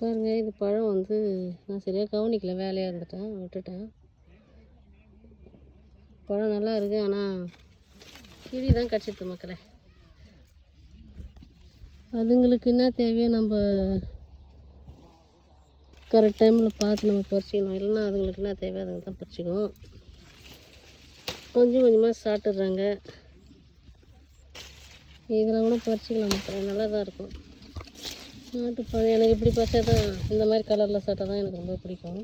பாருங்கள், இது பழம் வந்து நான் சரியாக கவனிக்கல, வேலையாக இருந்துட்டேன், விட்டுட்டேன். பழம் நல்லா இருக்குது, ஆனால் கிளி தான் கடிச்சிடுது மக்களே. அதுங்களுக்கு என்ன தேவையோ நம்ம கரெக்ட் டைமில் பார்த்து நம்ம பறிச்சிக்கணும். இல்லைன்னா அதுங்களுக்கு என்ன தேவையோ அதுங்க தான் பறிச்சிக்கணும். கொஞ்சம் கொஞ்சமாக சாப்பிட்டுடுறாங்க. இதெல்லாம் கூட பறிச்சிக்கலாம் மக்களே, நல்லா தான் இருக்கும். நாட்டுப்பழம் எனக்கு இப்படி பார்த்தா தான், இந்த மாதிரி கலரில் சாப்பிட்டா தான் எனக்கு ரொம்ப பிடிக்கும்.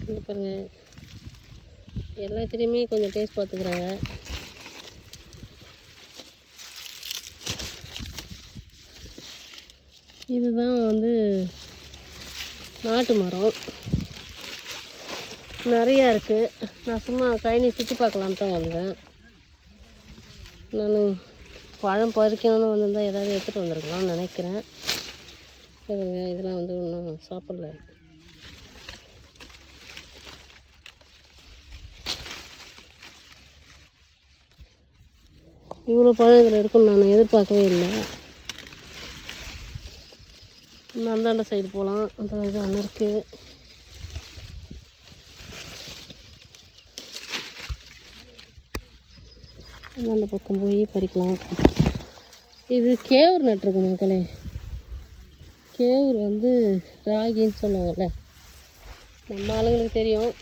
இது பாருங்கள், எல்லாத்துலேயுமே கொஞ்சம் டேஸ்ட் பார்த்துக்கிறாங்க. இதுதான் வந்து நாட்டு மரம், நிறையா இருக்குது. நான் சும்மா கைனி சுற்றி பார்க்கலான்னு தான் வந்தேன். நான் பழம் பறிக்கணும்னு வந்திருந்தால் ஏதாவது எடுத்துகிட்டு வந்துருக்கலாம்னு நினைக்கிறேன். இதெல்லாம் வந்து இன்னும் சாப்பிடல. இவ்வளோ பழம் இதில் இருக்குன்னு நான் எதிர்பார்க்கவே இல்லை. இன்னும் அந்தாண்ட சைடு போகலாம். அந்த இது ஒன்று இருக்குது. அந்தாண்ட பக்கம் போய் பறிக்கலாம். இது கேவுர் நட்டுருக்கு மக்களே. கேவுர் வந்து ராகின்னு சொல்லுவாங்கள்ல, நம்ம ஆளுங்களுக்கு தெரியும்,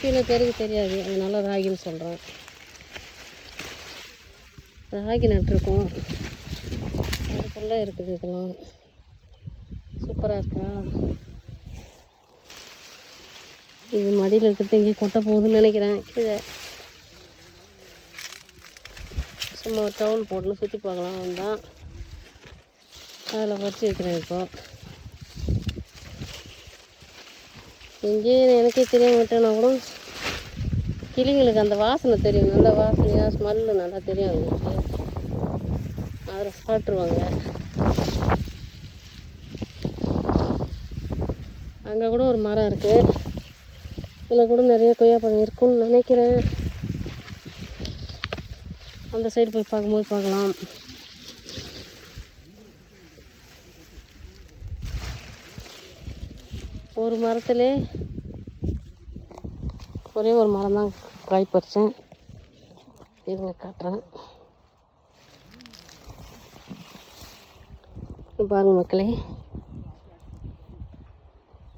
சில பேருக்கு தெரியாது, அதனால ராகின்னு சொல்கிறேன். ராகி நட்டுருக்கோம், அதுக்குள்ளே இருக்குது. இதெல்லாம் சூப்பராக இருக்கா. இது மடியில் இருக்கிறது இங்கே கொட்ட போகுதுன்னு நினைக்கிறேன். கீழே சும்மா ஒரு டவுல் போட்டுன்னு சுற்றி பார்க்கலாம் வந்தால் அதில் பறிச்சு வைக்கிறேன். இப்போ எங்கேயே எனக்கே தெரிய மாட்டேன்னா கூட கிளிங்களுக்கு அந்த வாசனை தெரியும், நல்ல வாசனையாக ஸ்மெல்லு நல்லா தெரியும் அவங்களுக்கு. அதில் சாப்பிட்ருவாங்க. அங்கே கூட ஒரு மரம் இருக்குது, இதில் கூட நிறைய கொய்யாப்பழம் இருக்குன்னு நினைக்கிறேன். அந்த சைடு போய் பார்க்கும்போது பார்க்கலாம். ஒரு மரத்துலே ஒரே ஒரு மரம் தான் காய் பறித்தேன். இருங்க காட்டுறேன். பாருங்கள் மக்களே,